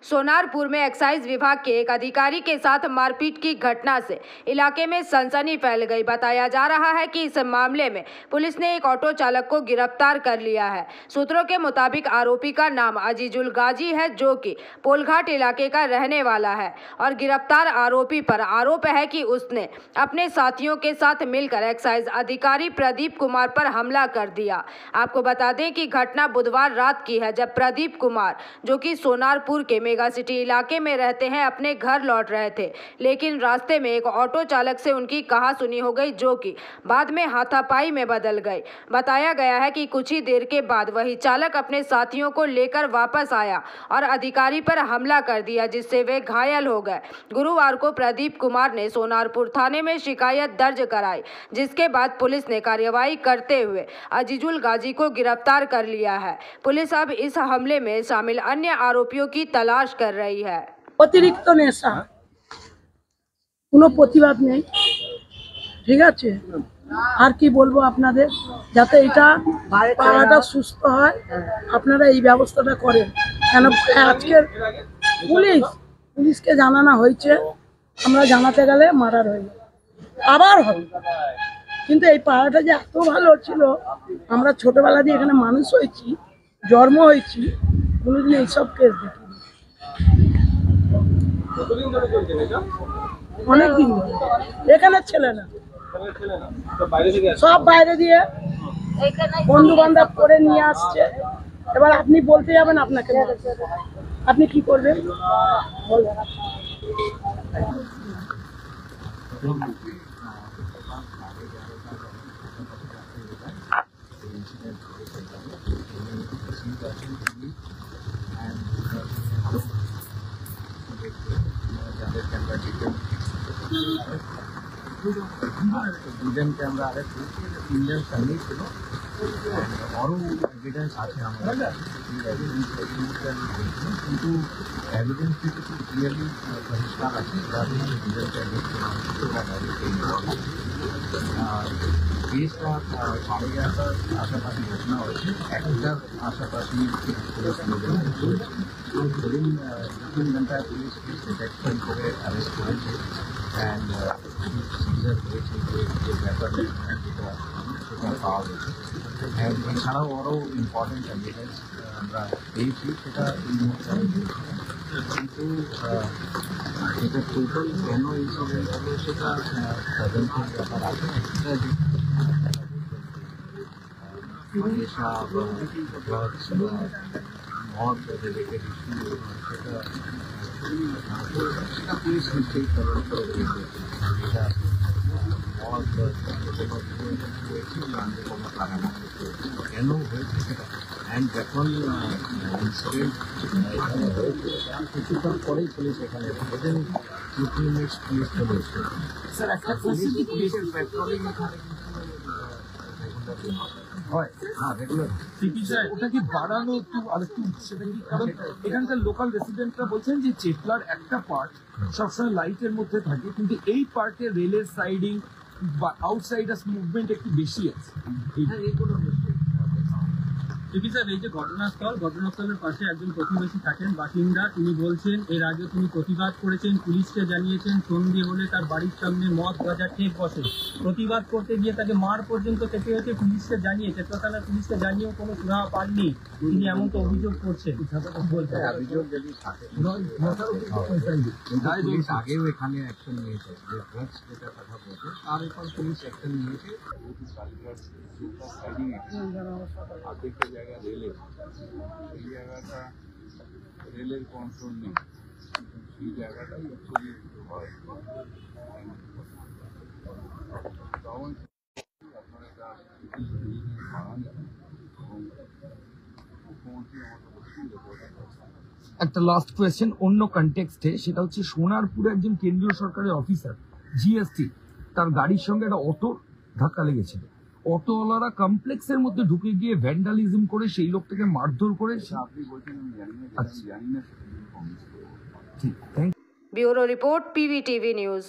सोनारपुर में एक्साइज विभाग के एक अधिकारी के साथ मारपीट की घटना से इलाके में सनसनी फैल गई। बताया जा रहा है कि इस मामले में पुलिस ने एक ऑटो चालक को गिरफ्तार कर लिया है। सूत्रों के मुताबिक आरोपी का नाम अजीजुल गाजी है, जो कि पोलघाट इलाके का रहने वाला है और गिरफ्तार आरोपी पर आरोप है कि उसने अपने साथियों के साथ मिलकर एक्साइज अधिकारी प्रदीप कुमार पर हमला कर दिया। आपको बता दें कि घटना बुधवार रात की है, जब प्रदीप कुमार, जो कि सोनारपुर के मेगा सिटी इलाके में रहते हैं, अपने घर लौट रहे थे, लेकिन रास्ते में एक ऑटो चालक से उनकी कहासुनी हो गई, जो कि बाद में हाथापाई में बदल गई। बताया गया है कि कुछ ही देर के बाद वही चालक अपने साथियों को लेकर वापस आया और अधिकारी पर हमला कर दिया, जिससे वे घायल हो गए। गुरुवार को प्रदीप कुमार ने सोनारपुर थाने में शिकायत दर्ज कराई, जिसके बाद पुलिस ने कार्रवाई करते हुए अजीजुल गाजी को गिरफ्तार कर लिया है। पुलिस अब इस हमले में शामिल अन्य आरोपियों की तलाश कर रही है। অতিরিক্ত নেশা, কোনো প্রতিবাদ নেই, ঠিক আছে। আর কি বলবো আপনাদের, যাতে এটা পাড়াটা সুস্থ হয় আপনারা এই ব্যবস্থাটা করেন। কেন আজকের পুলিশকে জানানো হয়েছে, আমরা জানাতে গেলে মার্ডার হয়ে যাবে, আবার হবে। কিন্তু এই পাড়াটা যে এত ভালো ছিল, আমরা ছোটবেলা দিয়ে এখানে মানুষ হয়েছি, জন্ম হয়েছি, কোনোদিন এইসব কেস দেখি অনেকদিন এখানে ছেলে না, সব বাইরে দিয়ে বন্ধু বান্ধব করে নিয়ে আসছে। এবার আপনি বলতে যাবেন, আপনাকে আপনি কি করবেন দুজন ক্যামেরা আরেস্ট হয়েছে, তিনজন সামনেই ছিল। আরও এভিডেন্স আছে আমাদের কাছে, কিন্তু এভিডেন্স কিন্তু খুব ক্লিয়ারলি পরিষ্কার আছে। দুজনকে অ্যারেস্ট করা হচ্ছে, ওরা কেসটা 11:30 আশাপাশি ঘটনা হয়েছে, 1টার আশাপাশি পুলিশ ধরুন 2-3 ঘন্টায় পুলিশ কেস ডিটেকশন করে অ্যারেস্ট করেছে। অ্যান্ড সিজার হয়েছে যে ব্যাপার সেটা পাওয়া গেছে। অ্যান্ড এছাড়াও আরও ইম্পর্টেন্ট এভিডেন্স আমরা পেয়েছি, সেটা এই মুহূর্তে কিন্তু এটা টোটাল কেন ইনসিডেন্ট হলো সেটা তদন্তের ব্যাপার আছে। একটা যে নেশা বা ড্রাগস বা মদ রিলেটেড ইস্যু, সেটা পুলিশ নিশ্চয়ই তদন্ত করবে। এটা মদ হয়েছে না কোনো কারণে কেন হয়েছে সেটা। অ্যান্ড যখন ইনসিডেন্ট এখানে হয়েছে কিছুক্ষণ পরেই পুলিশ এখানে উইদিন 2-3 মিনিটস পুলিশ চলে এসেছে। স্যার একটা পুলিশের পেট্রোলিং এখানে হয়, হ্যাঁ রেগুলার। ওটা কি বাড়ানো একটু আরেকটু, সেটা কি? কারণ এখানকার লোকাল রেসিডেন্টরা বলছেন যে চেতলার একটা পার্ট সবসময় লাইটের মধ্যে থাকে, কিন্তু এই পার্টে রেলের সাইডিং বা আউটসাইডার্স মুভমেন্ট একটু বেশি আছে। এইগুলো টিপি স্যার, এই যে ঘটনাস্থলের পাশে একজন প্রতিবেশী থাকেন, বাসিন্দা, তিনি বলছেন এর আগে তিনি প্রতিবাদ করেছেন, পুলিশকে জানিয়েছেন, সন্ধে হলে তার বাড়ির সামনে মদ গাঁজা ঠেক বসে, প্রতিবাদ করতে গিয়ে তাকে মার পর্যন্ত খেতে হয়েছে। পুলিশকে জানিয়ে, চেতলা থানার পুলিশকে জানিয়েও কোনো সুরাহা পাননি, তিনি এমন তো অভিযোগ করছেন। অভিযোগ যদি থাকে পুলিশ আগেও এখানে অ্যাকশন নিয়েছে, যে ড্রাগস যেটা কথা বলছে তার উপর পুলিশ অ্যাকশন নিয়েছে। আর্ধেকটা জায়গা রেলের, সেই জায়গাটা রেলের কন্ট্রোল নেই, সেই জায়গাটা অ্যাকচুয়ালি হয়। তখন আপনারা এটা বাড়ান এবং মুখ্যমন্ত্রী আমাকে বলছেন যে একটা লাস্ট কোয়েশ্চেন অন্য কনটেক্সটে, সেটা হচ্ছে সোনারপুরে একজন কেন্দ্রীয় সরকারের অফিসার জিএসটি, তার গাড়ির সঙ্গে একটা অটো ধাক্কা লেগেছিল। অটোওয়ালারা কমপ্লেক্সের মধ্যে ঢুকে গিয়ে ভ্যান্ডালিজম করে সেই লোকটাকে মারধর করে। আপনি বলছেন আমি জানি না, ঠিক, thank you. Bureau report, PVTV news.